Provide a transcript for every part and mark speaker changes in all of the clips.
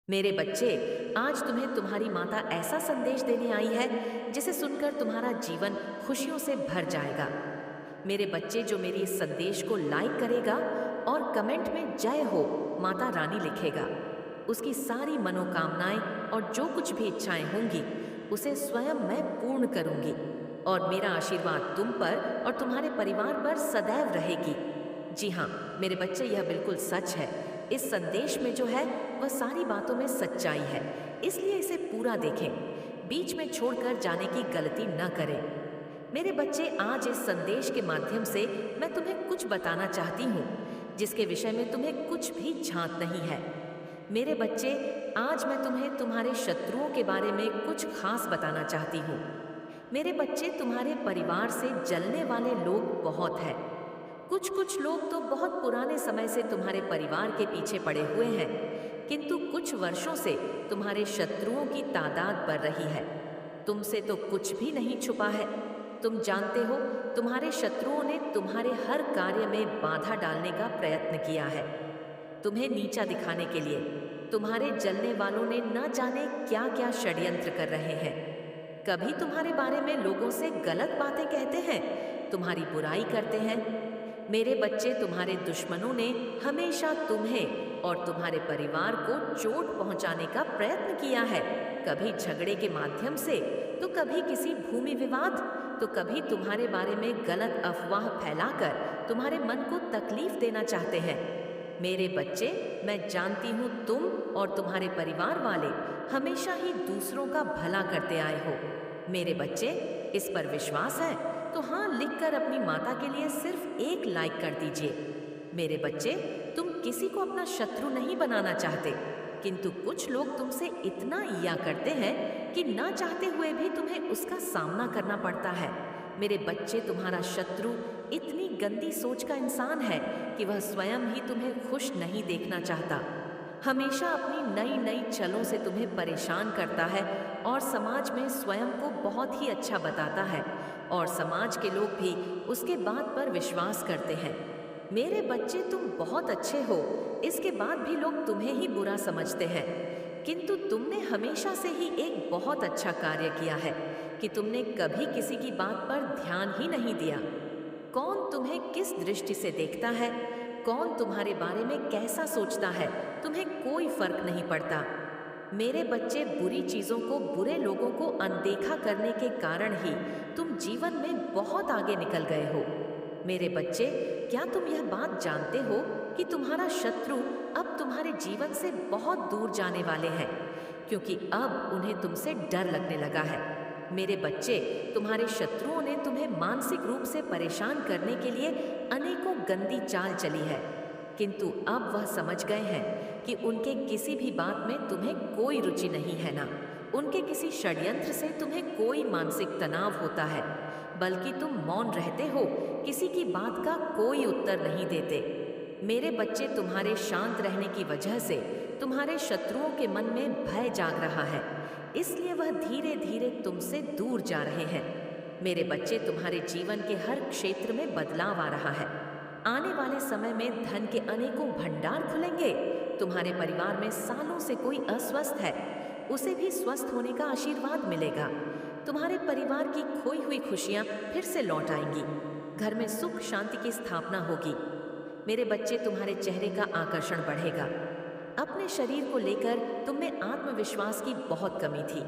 Speaker 1: मेरे बच्चे, आज तुम्हें तुम्हारी माता ऐसा संदेश देने आई है जिसे सुनकर तुम्हारा जीवन खुशियों से भर जाएगा। मेरे बच्चे, जो मेरी इस संदेश को लाइक करेगा और कमेंट में जय हो माता रानी लिखेगा, उसकी सारी मनोकामनाएं और जो कुछ भी इच्छाएं होंगी उसे स्वयं मैं पूर्ण करूंगी। और मेरा आशीर्वाद तुम पर और तुम्हारे परिवार पर सदैव रहेगी। जी हाँ मेरे बच्चे, यह बिल्कुल सच है। इस संदेश में जो है वह सारी बातों में सच्चाई है, इसलिए इसे पूरा देखें। बीच में छोड़कर जाने की गलती न करें। मेरे बच्चे, आज इस संदेश के माध्यम से मैं तुम्हें कुछ बताना चाहती हूँ जिसके विषय में तुम्हें कुछ भी झांक नहीं है। मेरे बच्चे, आज मैं तुम्हें तुम्हारे शत्रुओं के बारे में कुछ खास बताना चाहती हूँ। मेरे बच्चे, तुम्हारे परिवार से जलने वाले लोग बहुत हैं। कुछ कुछ लोग तो बहुत पुराने समय से तुम्हारे परिवार के पीछे पड़े हुए हैं, किंतु कुछ वर्षों से तुम्हारे शत्रुओं की तादाद बढ़ रही है। तुमसे तो कुछ भी नहीं छुपा है। तुम जानते हो, तुम्हारे शत्रुओं ने तुम्हारे हर कार्य में बाधा डालने का प्रयत्न किया है, तुम्हें नीचा दिखाने के लिए। तुम्हारे जलने वालों ने न जाने क्या क्या षड्यंत्र कर रहे हैं। कभी तुम्हारे बारे में लोगों से गलत बातें कहते हैं, तुम्हारी बुराई करते हैं। मेरे बच्चे, तुम्हारे दुश्मनों ने हमेशा तुम्हें और तुम्हारे परिवार को चोट पहुंचाने का प्रयत्न किया है। कभी झगड़े के माध्यम से, तो कभी किसी भूमि विवाद, तो कभी तुम्हारे बारे में गलत अफवाह फैलाकर तुम्हारे मन को तकलीफ देना चाहते हैं। मेरे बच्चे, मैं जानती हूँ तुम और तुम्हारे परिवार वाले हमेशा ही दूसरों का भला करते आए हो। मेरे बच्चे, इस पर विश्वास है तो हाँ लिखकर अपनी माता के लिए सिर्फ एक लाइक कर दीजिए। मेरे बच्चे, तुम किसी को अपना शत्रु नहीं बनाना चाहते, किंतु कुछ लोग तुमसे इतना ईया करते हैं कि ना चाहते हुए भी तुम्हें उसका सामना करना पड़ता है। मेरे बच्चे, तुम्हारा शत्रु इतनी गंदी सोच का इंसान है कि वह स्वयं ही तुम्हें खुश नहीं देखना चाहता। हमेशा अपनी नई नई छलों से तुम्हें परेशान करता है और समाज में स्वयं को बहुत ही अच्छा बताता है, और समाज के लोग भी उसके बात पर विश्वास करते हैं। मेरे बच्चे, तुम बहुत अच्छे हो, इसके बाद भी लोग तुम्हें ही बुरा समझते हैं, किंतु तुमने हमेशा से ही एक बहुत अच्छा कार्य किया है कि तुमने कभी किसी की बात पर ध्यान ही नहीं दिया। कौन तुम्हें किस दृष्टि से देखता है, कौन तुम्हारे बारे में कैसा सोचता है, तुम्हें कोई फर्क नहीं पड़ता। मेरे बच्चे, बुरी चीज़ों को, बुरे लोगों को अनदेखा करने के कारण ही तुम जीवन में बहुत आगे निकल गए हो। मेरे बच्चे, क्या तुम यह बात जानते हो कि तुम्हारा शत्रु अब तुम्हारे जीवन से बहुत दूर जाने वाले हैं, क्योंकि अब उन्हें तुमसे डर लगने लगा है। मेरे बच्चे, तुम्हारे शत्रुओं ने तुम्हें मानसिक रूप से परेशान करने के लिए अनेकों गंदी चाल चली है, किंतु अब वह समझ गए हैं कि उनके किसी भी बात में तुम्हें कोई रुचि नहीं है, ना उनके किसी षड्यंत्र से तुम्हें कोई मानसिक तनाव होता है, बल्कि तुम मौन रहते हो, किसी की बात का कोई उत्तर नहीं देते। मेरे बच्चे, तुम्हारे शांत रहने की वजह से तुम्हारे शत्रुओं के मन में भय जाग रहा है, इसलिए वह धीरे धीरे तुमसे दूर जा रहे हैं। मेरे बच्चे, तुम्हारे जीवन के हर क्षेत्र में बदलाव आ रहा है। आने वाले समय में धन के अनेकों भंडार खुलेंगे। तुम्हारे परिवार में सालों से कोई अस्वस्थ है, उसे भी स्वस्थ होने का आशीर्वाद मिलेगा। तुम्हारे परिवार की खोई हुई खुशियां फिर से लौट आएंगी। घर में सुख शांति की स्थापना होगी। मेरे बच्चे, तुम्हारे चेहरे का आकर्षण बढ़ेगा। अपने शरीर को लेकर तुम में आत्मविश्वास की बहुत कमी थी,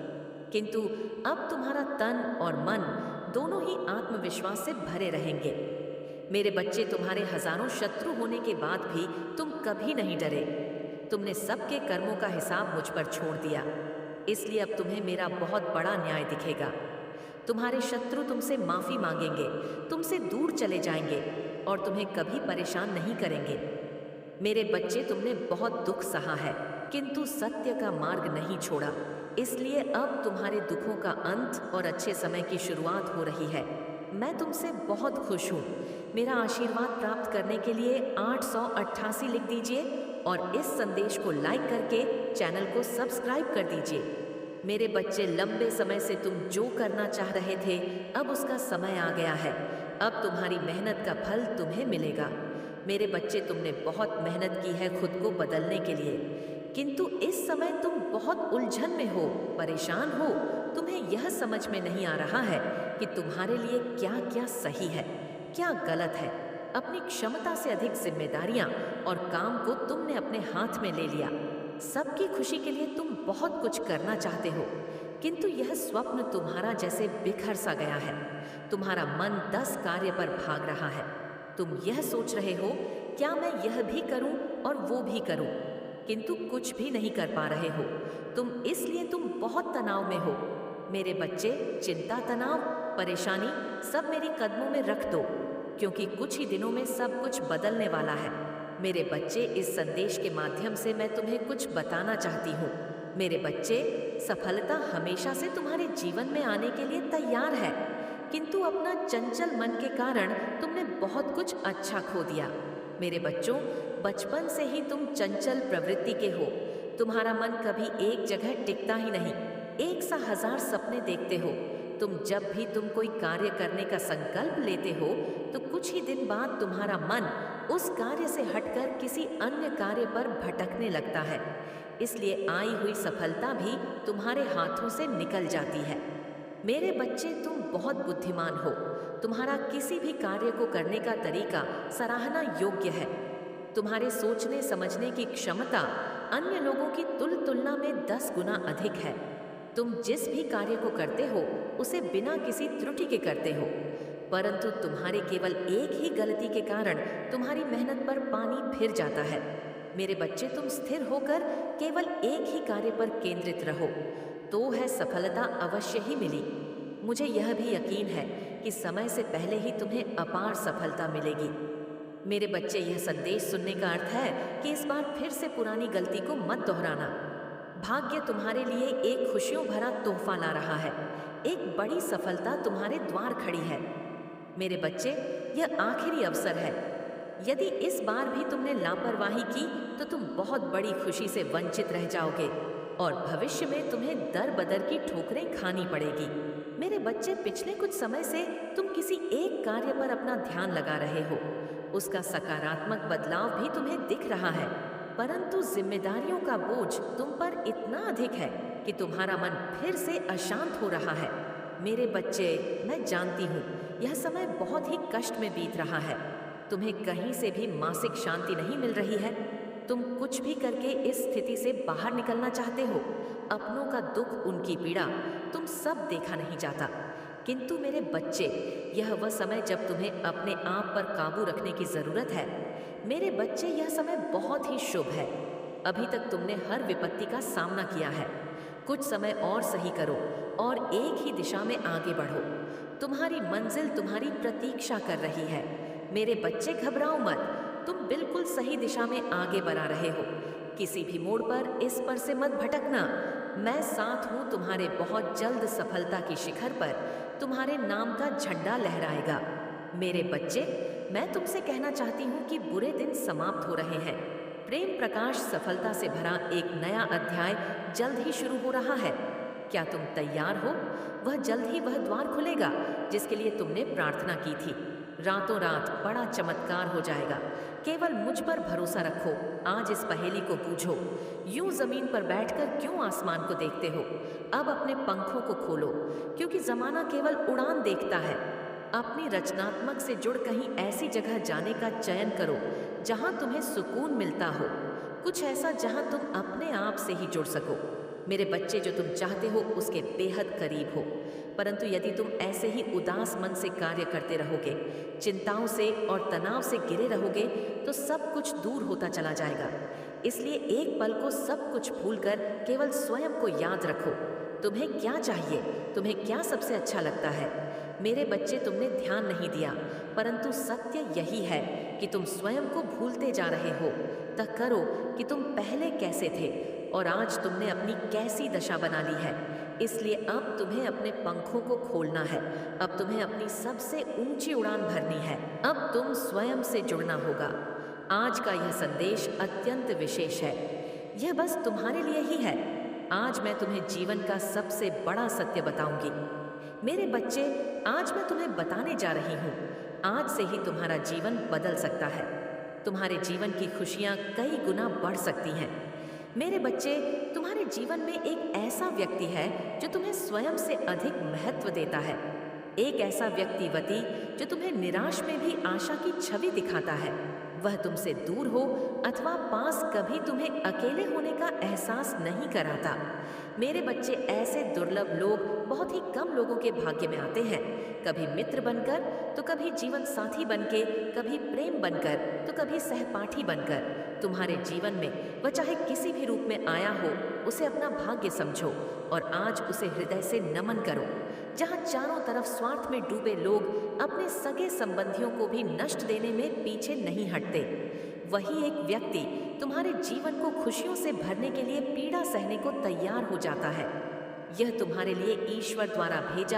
Speaker 1: किंतु अब तुम्हारा तन और मन दोनों ही आत्मविश्वास से भरे रहेंगे। मेरे बच्चे, तुम्हारे हजारों शत्रु होने के बाद भी तुम कभी नहीं डरे। तुमने सबके कर्मों का हिसाब मुझ पर छोड़ दिया, इसलिए अब तुम्हें मेरा बहुत बड़ा न्याय दिखेगा। तुम्हारे शत्रु तुमसे माफी मांगेंगे, तुमसे दूर चले जाएंगे और तुम्हें कभी परेशान नहीं करेंगे। मेरे बच्चे, तुमने बहुत दुख सहा है, किंतु सत्य का मार्ग नहीं छोड़ा, इसलिए अब तुम्हारे दुखों का अंत और अच्छे समय की शुरुआत हो रही है। मैं तुमसे बहुत खुश हूँ। मेरा आशीर्वाद प्राप्त करने के लिए 888 लिख दीजिए और इस संदेश को लाइक करके चैनल को सब्सक्राइब कर दीजिए। मेरे बच्चे, लंबे समय से तुम जो करना चाह रहे थे, अब उसका समय आ गया है। अब तुम्हारी मेहनत का फल तुम्हें मिलेगा। मेरे बच्चे, तुमने बहुत मेहनत की है खुद को बदलने के लिए, किंतु इस समय तुम बहुत उलझन में हो, परेशान हो, तुम्हें यह समझ में नहीं आ रहा है कि तुम्हारे लिए क्या क्या सही है, क्या गलत है। अपनी क्षमता से अधिक जिम्मेदारियां और काम को तुमने अपने हाथ में ले लिया। सबकी खुशी के लिए तुम बहुत कुछ करना चाहते हो, किंतु यह स्वप्न तुम्हारा जैसे बिखर सा गया है। तुम्हारा मन 10 कार्य पर भाग रहा है। तुम यह सोच रहे हो, क्या मैं यह भी करूं और वो भी करूं, किंतु कुछ भी नहीं कर पा रहे हो। तुम बहुत तनाव में हो। मेरे बच्चे, चिंता, तनाव, परेशानी सब मेरी कदमों में रख दो, क्योंकि कुछ ही दिनों में सब कुछ बदलने वाला है। मेरे बच्चे, इस संदेश के माध्यम से मैं तुम्हें कुछ बताना चाहती हूँ। मेरे बच्चे, सफलता हमेशा से तुम्हारे जीवन में आने के लिए तैयार है, किंतु अपना चंचल मन के कारण तुमने बहुत कुछ अच्छा खो दिया। मेरे बच्चों, बचपन से ही तुम चंचल प्रवृत्ति के हो। तुम्हारा मन कभी एक जगह टिकता ही नहीं, एक सा 1000 सपने देखते हो। जब भी तुम कोई कार्य करने का संकल्प लेते हो, तो कुछ ही दिन बाद तुम्हारा मन उस कार्य से हटकर किसी अन्य कार्य पर भटकने लगता है। इसलिए आई हुई सफलता भी तुम्हारे हाथों से निकल जाती है। मेरे बच्चे, तुम बहुत बुद्धिमान हो। तुम्हारा किसी भी कार्य को करने का तरीका सराहना योग्य है। तुम्हारे सोचने समझने की क्षमता अन्य लोगों की तुलना में 10 गुना अधिक है। तुम जिस भी कार्य को करते हो, उसे बिना किसी त्रुटि के करते हो, परंतु तुम्हारे केवल एक ही गलती के कारण तुम्हारी मेहनत पर पानी फिर जाता है। मेरे बच्चे, तुम स्थिर होकर केवल एक ही कार्य पर केंद्रित रहो, तो है सफलता अवश्य ही मिली। मुझे यह भी यकीन है कि समय से पहले ही तुम्हें अपार सफलता मिलेगी। मेरे बच्चे, यह संदेश सुनने का अर्थ है कि इस बार फिर से पुरानी गलती को मत दोहराना। भाग्य तुम्हारे लिए एक खुशियों भरा तोहफा ला रहा है। एक बड़ी सफलता तुम्हारे द्वार खड़ी है। मेरे बच्चे, यह आखिरी अवसर है। यदि इस बार भी तुमने लापरवाही की, तो तुम बहुत बड़ी खुशी से वंचित रह जाओगे और भविष्य में तुम्हें दर बदर की ठोकरें खानी पड़ेगी। मेरे बच्चे, पिछले कुछ समय से तुम किसी एक कार्य पर अपना ध्यान लगा रहे हो। उसका सकारात्मक बदलाव भी तुम्हें दिख रहा है, परंतु जिम्मेदारियों का बोझ तुम पर इतना अधिक है कि तुम्हारा मन फिर से अशांत हो रहा है। मेरे बच्चे, मैं जानती हूँ यह समय बहुत ही कष्ट में बीत रहा है। तुम्हें कहीं से भी मानसिक शांति नहीं मिल रही है। तुम कुछ भी करके इस स्थिति से बाहर निकलना चाहते हो। अपनों का दुख, उनकी पीड़ा तुम सब देखा नहीं जाता, किंतु मेरे बच्चे, यह वह समय जब तुम्हें अपने आप पर काबू रखने की जरूरत है। मेरे बच्चे, यह समय बहुत ही शुभ है। अभी तक तुमने हर विपत्ति का सामना किया है। कुछ समय और सही करो और एक ही दिशा में आगे बढ़ो। तुम्हारी मंजिल तुम्हारी प्रतीक्षा कर रही है। मेरे बच्चे, घबराओ मत, तुम बिल्कुल सही दिशा में आगे बढ़ा रहे हो। किसी भी मोड़ पर इस पर से मत भटकना। मैं साथ हूँ। तुम्हारे बहुत जल्द सफलता की शिखर पर तुम्हारे नाम का झंडा लहराएगा। मेरे बच्चे, मैं तुमसे कहना चाहती हूँ कि बुरे दिन समाप्त हो रहे हैं। प्रेम प्रकाश सफलता से भरा एक नया अध्याय जल्द ही शुरू हो रहा है। क्या तुम तैयार हो? जल्द ही वह द्वार खुलेगा जिसके लिए तुमने प्रार्थना की थी। रातों रात बड़ा चमत्कार हो जाएगा। केवल मुझ पर भरोसा रखो। आज इस पहेली को बूझो। यूं जमीन पर बैठकर क्यों आसमान को देखते हो? अब अपने पंखों को खोलो, क्योंकि जमाना केवल उड़ान देखता है। अपनी रचनात्मक से जुड़ कहीं ऐसी जगह जाने का चयन करो जहां तुम्हें सुकून मिलता हो, कुछ ऐसा जहां तुम अपने आप से ही जुड़ सको। मेरे बच्चे, जो तुम चाहते हो उसके बेहद करीब हो, परंतु यदि तुम ऐसे ही उदास मन से कार्य करते रहोगे, चिंताओं से और तनाव से घिरे रहोगे, तो सब कुछ दूर होता चला जाएगा। इसलिए एक पल को सब कुछ भूलकर केवल स्वयं को याद रखो। तुम्हें क्या चाहिए? तुम्हें क्या सबसे अच्छा लगता है? मेरे बच्चे, तुमने ध्यान नहीं दिया, परंतु सत्य यही है कि तुम स्वयं को भूलते जा रहे हो। तक करो कि तुम पहले कैसे थे और आज तुमने अपनी कैसी दशा बना ली है। इसलिए अब तुम्हें अपने पंखों को खोलना है। अब तुम्हें अपनी सबसे ऊंची उड़ान भरनी है। अब तुम स्वयं से जुड़ना होगा। आज का यह संदेश अत्यंत विशेष है। यह बस तुम्हारे लिए ही है। आज मैं तुम्हें जीवन का सबसे बड़ा सत्य बताऊंगी। मेरे बच्चे, आज मैं तुम्हें बताने जा रही हूँ, आज से ही तुम्हारा जीवन बदल सकता है। तुम्हारे जीवन की खुशियाँ कई गुना बढ़ सकती हैं। मेरे बच्चे, तुम्हारे जीवन में एक ऐसा व्यक्ति है जो तुम्हें स्वयं से अधिक महत्व देता है। एक ऐसा व्यक्तिवती जो तुम्हें निराश में भी आशा की छवि दिखाता है। वह तुमसे दूर हो अथवा पास, कभी तुम्हें अकेले होने का एहसास नहीं कराता। मेरे बच्चे, ऐसे दुर्लभ लोग बहुत ही कम लोगों के भाग्य में आते हैं। कभी मित्र बनकर, तो कभी जीवन साथी बनके, कभी प्रेम बनकर, तो कभी सहपाठी बनकर। तुम्हारे जीवन में वह चाहे किसी भी रूप में आया हो, उसे अपना भाग्य समझो और आज उसे हृदय से नमन करो। जहाँ चारों तरफ स्वार्थ में डूबे लोग अपने सगे संबंधियों को भी नष्ट देने में पीछे नहीं हटते, वही एक व्यक्ति तुम्हारे जीवन को खुशियों से भरने के लिए पीड़ा सहने को तैयार हो जाता है। यह तुम्हारे लिए ईश्वर द्वारा भेजा